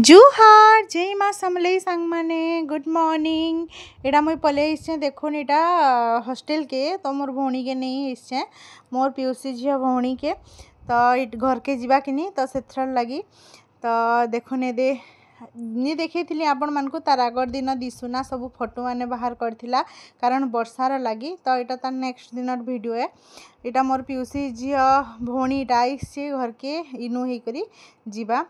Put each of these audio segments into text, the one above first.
जुहार जय माँ समलई सांग माने गुड मॉर्निंग। एटा मुई पले इच्छे देखुन एटा हॉस्टेल के तो मोर भौणी के नहीं इच्छे मोर पीयूसी झील भौणी के तो घर के जीवा कि नहीं तो से लगी तो देखुन ए नी देखी थी आपण मानक तार आगर दिन दिशुना सब फोटो मैंने बाहर करथिला कारण वर्षार लगी तो यहाँ तार नेक्स्ट दिन वीडियो है। यहाँ मोर पीयूसी झील भौणी आइसे घर के इनु होकर जीवा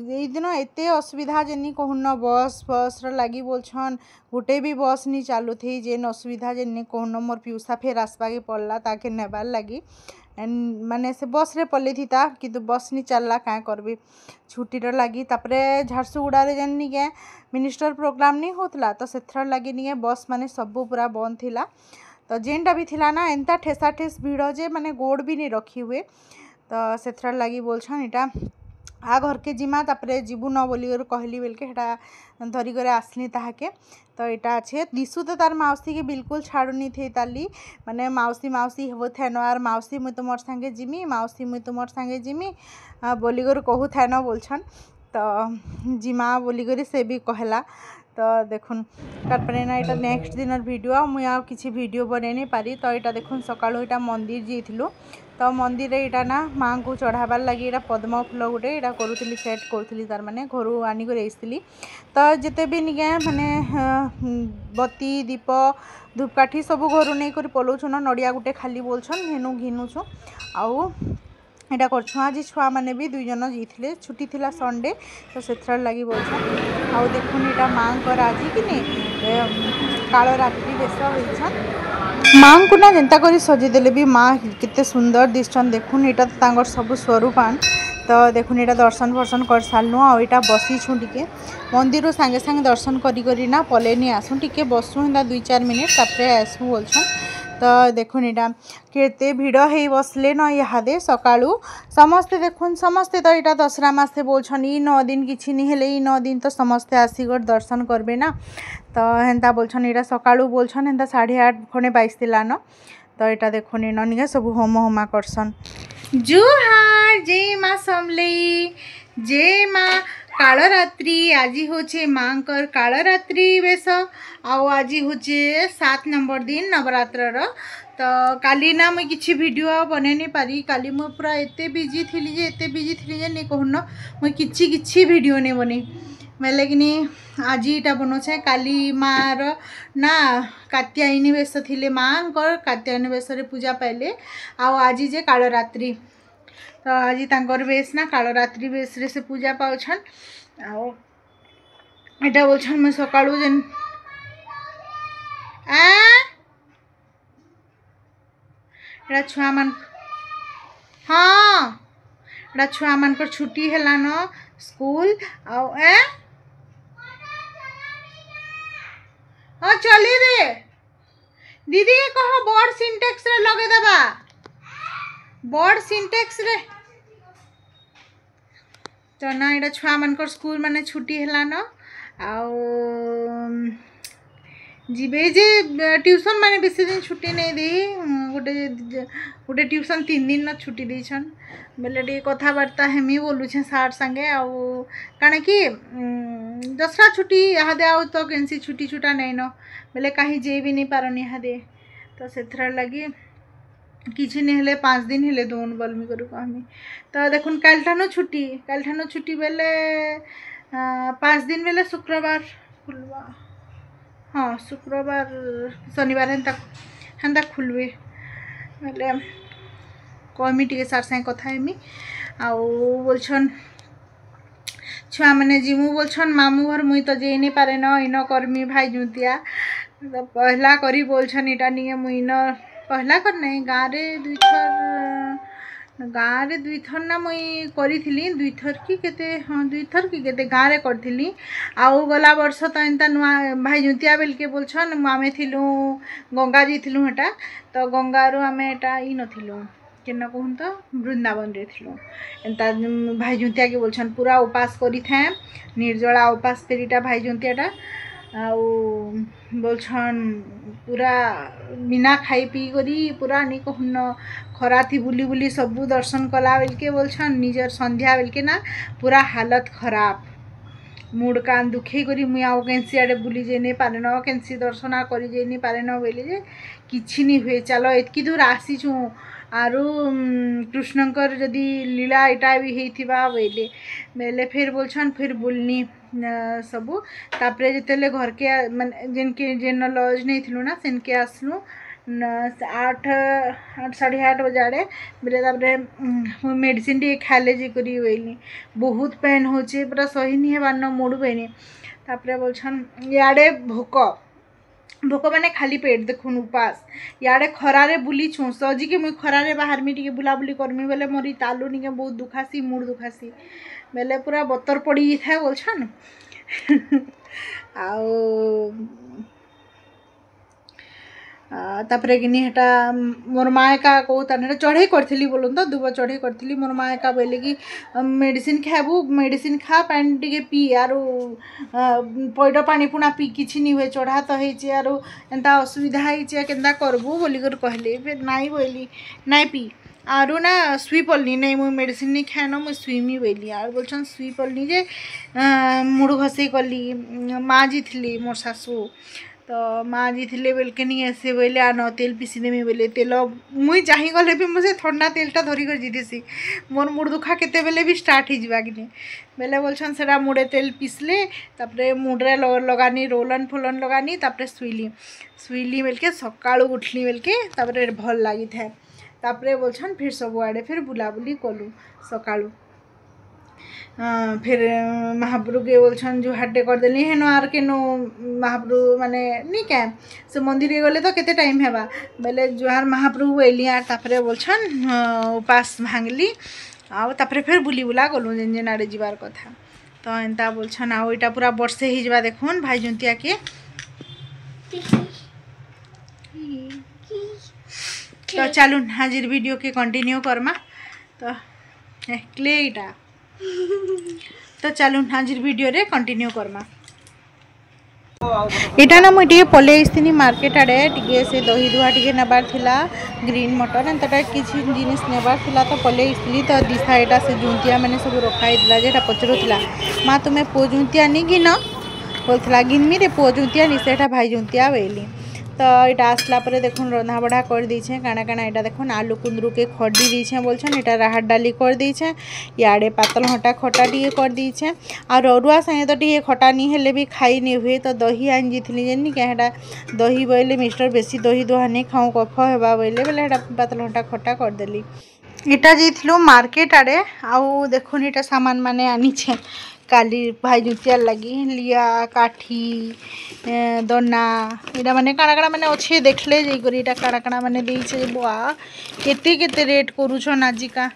ये दिन एत असुविधा जेनी कहून बस बस लगी बोलछन गोटे भी बस नहीं चलू थी जेन असुविधा जेनी कहून मोर पीयूसा फेर आसवाके पड़ला ताके नेबार लगी माने से बस रे पल्ले थी कि बस नहीं चलला क्या करबी छुट्टीर लगी तापरे झारसुगुड़ा रे जेन निके मिनिस्टर प्रोग्राम नहीं होतला तो से लगी निके बस माने सबू पूरा बंद थिला तो जेनटा भी थिला ना एंता ठेसा ठेस भीड़ जे माने गोड़ भी नहीं रखी हुए तो से लगी बोलछन इटा आ घर के जिमा तापरे जीवु न बोली कहली बेलके हेटा धरिक आसली ताके तो यहाँ अच्छे दिशु तो तार मौसी के बिल्कुल छाड़ुनी थे ताली माने मौसी मौसी हे थैन आर मौसी मुई तुमर संगे जिमी मौसी मुई तुमर संगे जिमी बोली कहू थैन बोलछन तो जिमा बोली से भी कहला तो देखुन तारपरे ना यहाँ नेक्स्ट दिन वीडियो मुई आ किसी वीडियो बने नहीं पारी तो यहाँ देखुन सकाळु यहाँ मंदिर जाइलु तो मंदिर यहाँ ना माँ को चढ़ाबार लगी यहाँ पद्म फूल गोटे यहाँ करूली सेट करूली तार माने घर आनिक आसती तो जिते भी निके माने बत्ती दीप धूपकाठी सब घर नहीं कर पलाउछन नड़िया गोटे खाली बोलछन हेनु घिनुछु आउ यहाँ करछु आज छुआ मैंने भी दुई जन जाइए छुट्टी थिला संडे तो से लगी बोलछन आउ देखुन यहाँ माँ को आज कि काल रात्रि बेस होइछन माँ को ना जेनता करी सजेदेले भी माँ केते सुंदर दिसन देखुन यहाँ तो सब स्वरूपान तो देखुन यहाँ दर्शन वर्शन कर सारूँ आईटा बसी छूँ टे मंदिर सांगे सांगे दर्शन करी ना पलेनी आसू टे बसू है 2-4 मिनिट तापर आसू बोलछन तो देखुन यहाँ केते भिड़ हो बसले न इहादे सकाळु समस्ते देखुन समस्ते तो यहाँ दसरा मासे बोलछन 9 दिन किछि नहीं हेले 9 दिन तो समस्ते आसिक दर्शन करबे ना तो हेन्ता बोलछन यहाँ सकाळु बोलछन हेन्ता 8:30 खंडे बाइसला न तो यहाँ देखुन इन निके सब होम होमा करसन। जुहार जय माँ समलई जय माँ कालरात्रि आज होचे माँ कर कालरात्रि बेस आज होचे 7 नंबर दिन नवरात्र तो काली ना मुझे किसी वीडियो बने नहीं पारी काली मु पूरा एते बिजी थी नहीं कहून मुझे किसी वीडियो नहीं बनी मेले कि आज यहाँ बनौछे काली माँ ना कात्यायनी बेस थिले माँ कात्यायनी बेस पूजा पाइले आज जे कालरात्रि तो आज तांकर बेस ना कालरात्रि बेस रे से पूजा पाउछन आटा बोलछन मैं सकाळु जेन एटा छुआ मान हाँ एटा छुआ मान कर छुट्टी हैला न स्कूल आउ हाँ चली रे दीदी के कह बड़ सिंटेक्स रे लगे देबा बड़ सिंटेक्स रे तो ना यहाँ छुआ मानकर स्कूल माने छुट्टी हैला न आउ जीवे जे ट्यूशन माने बेसी दिन छुट्टी नहीं दी गोटे ट्यूशन 3 दिन न छुट्टी देछन बेले टे कथबार्ता हेमी बोलुछे सार संगे आउ काना कि दसरा छुट्टी इहादे आउ तो कैंसी छुट्टी छुटा नहीं न बेले कहीं जे भी नहीं पारन इहादे तो से लगी किसी नहीं हेले 5 दिन हेले दोन बलमी करू कहमी तो देखुन कालठानो छुट्टी बेले 5 दिन बेले शुक्रवार खुलवा हाँ शुक्रवार शनिवार हेन्ता खुलवे बेले कहमी टे सार सागे कथा हेमी आउ बोलछन छुआ मैंने जिमु बोलछन मामू घर मुई तो जे नहीं पारे न इन करमी भाई जुतिया तो पहला करी बोलछन इटा निये मुई न पहला कर नहीं गाँव रे 2 थर ना मुई करी 2 थर कि केते हाँ 2 थर कि केते गाँव रे करथिली आउ गला वर्ष तो एंता नुआ भाई जुतिया बेल के बोलछन आमे थिलु गंगा जाइथिलु हेटा तो गंगारू आमे एटा इ नथिलु केना कहून तो वृंदावन रे थिलु एंता भाई जुतिया के बोलछन पूरा उपास करी थे निर्जला उपास करीटा भाई जुतियाटा आउ बोलछन पूरा बिना खाई पी करी पूरा नहीं कहून खरा थी बुली बुली सबू दर्शन कला बेल के बोलछन निजर संध्या बेल के ना पूरा हालत खराब मुड कान दुखे करी मुई आउ कैंसी आड़े बुली जाई नहीं पारे न कैंसी दर्शन करी जाई नहीं पारे न बोले जे किछि नहीं हुए चलो एतकी दूर आसीचु आरु कृष्णकर जदि लीला इटा भी होइथिबा बोले बेले फिर बोलछन फिर बुलनी सबू तापरे जेतेले घर के माने जिनके जेन लॉज नहीं थिलु ना सेनके आसलु 8 साढ़े 8 बजे बेले तापरे मेडिसिन टी खाले जी करी वेली बहुत पेन होचे पूरा सही नहीं हेबार न मुड पेनी तापरे बोलछन याडे भोक भोक माने खाली पेट देखुन उपास याडे खरारे बुली छु सजी के मुई खरारे बाहर में टिके बुलाबुली करमी बेले मोरी तालू निके बहुत दुखासी मुड दुखासी बेले पूरा बतर पड़ी था बोलछन आओ तापरे कि हेटा मोर माँ का कहता चढ़े करी बोलन तो दुब चढ़े करी मोर माँ का बोले कि मेडिसिन खाबू मेडिसिन खा पानी टे पी आरो पैड पानी पुणा पी किछि नहीं हुए चढ़ा तो होइचे आरो एंता असुविधा होइचे केंता करबू बोली कर कहले फिर नाई बोली नाई पी आरु ना सुई पड़नी नहीं मुई मेडिसिन नहीं खाएन मुई सुईमी बोली आर बोलछन सुई पड़नी जे मुड़ घसे कली माँ जी थी मोर सासू तो माँ जी थे बेलके नहीं आसे बोले आ न तेल पीसी देमी बोले तेल मुई चाही गले भी मुझे ठंडा तेलटा धरिक जीदेसी मोर मुड़ दुखा केते बेले भी स्टार्ट हो जावा कि बेले बोलछन सेटा मुड़े तेल पीसले तापरे मुड्रे लगानी रोलन फोलन लगानी तापरे सुईली बेलके सकाळु उठली बेलके तापरे भल लगी था तापरे बोलछन फिर सब आड़े फिर बुलाबुली कलु सकाळु फिर महाप्रभु के बोलछन जुहाटे करदेली हेन आर केनो महाप्रभु माने नी क्या से मंदिर गले तो केते टाइम हेबा बेले जुहार महाप्रभु एली आर तापरे बोलछन उपास भांगली आ तापरे फिर बुली बुला गलु जेन जेन आड़े जीवार कथा तो एंता बोलछन आ इटा पूरा वर्षे ही जबा देखुन भाई जुंतिया के तो चलुन हाजिर वीडियो के कंटिन्यू करमा तो क्ले इटा तो चलुन हाजिर वीडियो रे कंटिन्यू करमा इटा ना मुझे पले आसनी मार्केट आड़े टे से दही दुहा टे नबार थिला ग्रीन मटर एंता किसी जिनिस नेबार थिला तो पले आसली तो दिशा यहाँ से जुंतिया मैंने सब रखाई जेटा पचरुला माँ तुम्हें पुओ जुंतिया नहीं गिन बोलता गिनमी रे पुओ जुंतिया नहीं से भाई जुंतिया बोली तो यहाँ आसला पर देखुन रंधा बढ़ा कर दीछे काना काना यहाँ देखुन आलू कुंदरू के खड़ी दीछे बोलछन यहाँ राहर डाली कर दीछे याड़े पातल हटा खटा टे कर दीछे और अरुआ संगे तो टे खटा नहीं हेले भी खाई नहीं हुए तो दही आन जीथली जेनी क्या दही बोले मिस्टर बेसी दही दुहा नहीं खाऊँ कफ हेबा बोले बोले पातल हटा खटा करदेली इटा जाइलु मार्केट आड़े आउ देखुन इटा सामान माने आनीछे काली भाई जुतियार लगी लिया काठी दना यहाँ माने काଣା काଣା माने अच्छे देखले जाकर यहाँ काଣା काଣା माने देइछे बुआ केते केते रेट करूछन आजिका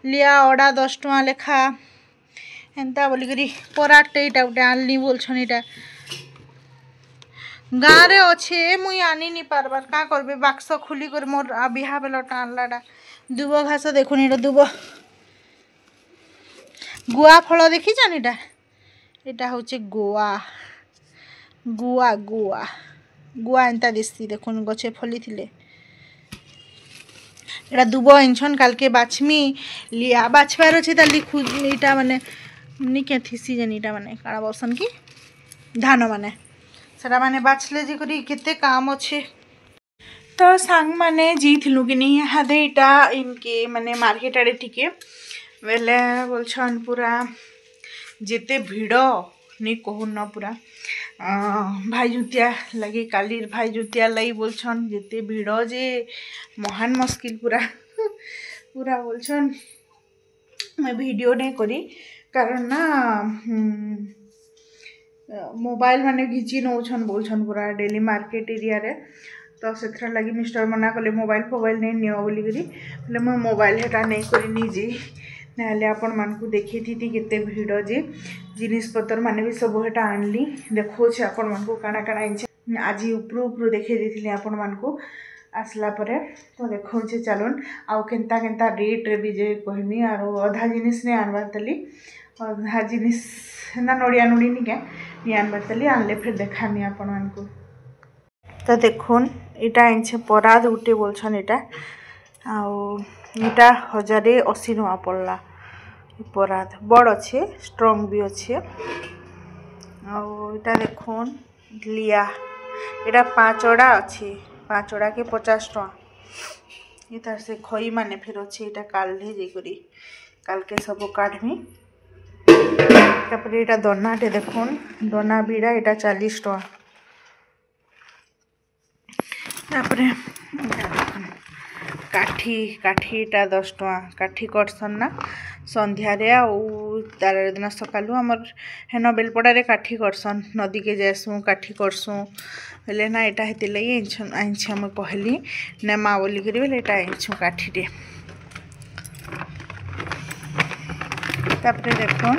लिया अड़ा 10 टଙ୍କା लेखा एंता बोलिकी पराटे यहाँ गोटे आनली बोलछन यहाँ गाँव रे अच्छे मुई आनी नहीं पारबार क्या करबे बाक्स खुली कर मोर बिहा बेलटा आनलाटा दुब घास देखुन यहाँ दुब गुआ फल देखी जान यहाँ हूँ गुआ गुआ गुआ गुआ एंता देसी देखुन गचे फली थिले एटा दुब आनछन काल के बाछमी लिया बाछबार अच्छे ताली खुद यहाँ माने नी क्या थीसी जानी यहाँ माने काଣା बोलसन कि धान माने सेटा माने बाछले जे करी केते काम अच्छे तो सांग माने जीथिलु कि नहीं हादे यहाँ इनके माने मार्केट आड़े टिके बेले बोलछन पूरा जेते भिड़ नहीं कहून न पूरा भाई जुतिया लगे काली भाई जुतिया लगी बोलछन जेते भिड़ जे महान मुश्किल पूरा पूरा बोलछन मैं वीडियो नहीं करी कारण ना मोबाइल माने घिची नौछन बोलछन पूरा डेली मार्केट एरिया रे तो से लगी मिस्टर मना कले मोबाइल फोबाइल नहीं नियो बोली करी बोले मैं मोबाइल हेटा नहीं करी निजे ना आपण मानकु देखी थी केते भिड़ जे जिनिस पतर माने भी सब हेटा आनली देखो छे आपण मानकु काना काना आइछे आज ऊपर ऊपर देखे देथिले आपण मानकु आसला परे तो देखो छे चलन आउ केनता केनता रेट रे भी जे कहमी आरो आधा जिनिस ने आनबार तली आधा जिनिस ना नड़िया नड़ी नि क्या नि आनबार तली आनले फिर देखामी आपण मानकु तो देखुन इटा आइछे पराद गुटे बोलछन इटा आउ इटा 1080 टଙ୍କା पड़ला पराद बड़ अच्छे स्ट्रंग भी अच्छे आउटा देखुन लिया एटा 5 अच्छी 5 के 50 टका ये तार से खई माने फिर अच्छे यहाँ काल्हे जाकरी काल के सब काढ़मी तापर यहाँ दनाटे देखुन दना बिड़ा यहाँ 40 टका तापर काठी काठीटा 10 टका काठी करसन ना संध्यारे तार दिन सकालू आमर हेन बेलपड़े काठी करसन नदी के जासू काठी करसू हेले ना यहाँ हेती लगे आईछ मुझे कहली नेमा बोलिक बोले आईछु काठीटे तापर देखुन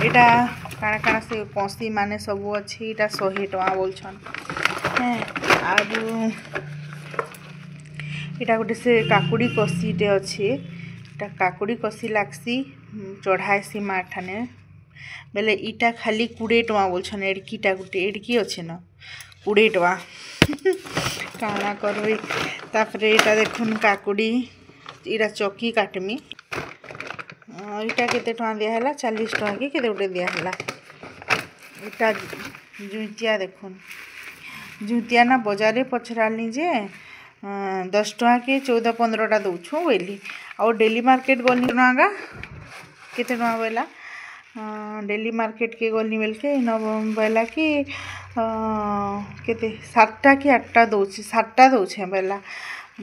यहाँ काଣା काଣା से पसी माने सब अच्छी यहाँ 100 टका बोलछन आरु यहाँ गोटे से काकुड़ी कसीटे अच्छे इटा काकुड़ी कसी लागसी चढ़ाएसी माँ ठाने बेले इटा खाली 20 टका बोलछन एड़कीटा गोटे एड़की अच्छे न 20 टका काଣା करबे तापर यहाँ देखुन काकुड़ी इरा चौकी काटमी इटा केते टका दियाहला 40 टका कि केते गोटे दियाहला इटा जुतिया देखुन जुतिया ना बजारे पचराली जे 10 टका के 14-15 टा दौछू बोली और डेली मार्केट गली टका केते टका बोला डेली मार्केट के गली बेल के न बोला कि केते 7टा कि 8टा दौछ 7टा दौछे बोला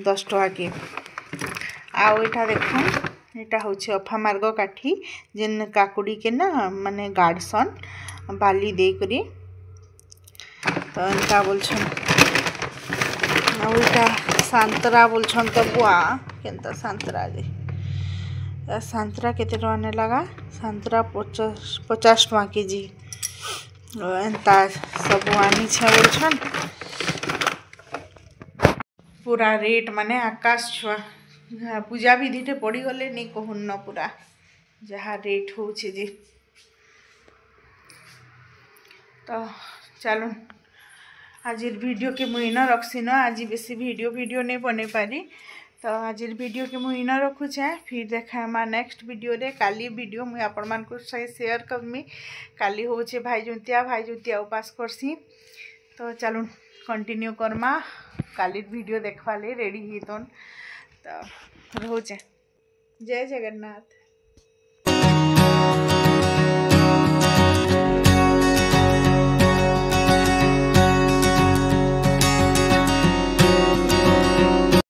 10 टका के आउ इटा देखुन इटा होचे अफा मार्ग काठी जेन काकुड़ी के ना माने गाड़सन बाली दे करी तो इनका बोलछन आउ इटा सांतरा बोलछन तो बुआ केनता सांतरा जे सांतरा केते टका ने लगा सांतरा 50 टका केजी एंता सब आनी छे बोलछन पूरा रेट माने आकाश छुआ पूजा विधिटे पड़ी गले नहीं कहून न पूरा जहाँ रेट होचे जी तो चलो आज वीडियो के मुई न रखसी न आज बेसी वीडियो नहीं बने पारी तो आज वीडियो के मुई न रखुचे फिर देखा नेक्स्ट वीडियो रे काली वीडियो मुई आपण मान को शेयर करमी काली होचे भाई जुतिया उपास करसी तो चलो कंटिन्यू करमा काली वीडियो देखवा ले रेडी हितन तो रोचे जय जगन्नाथ।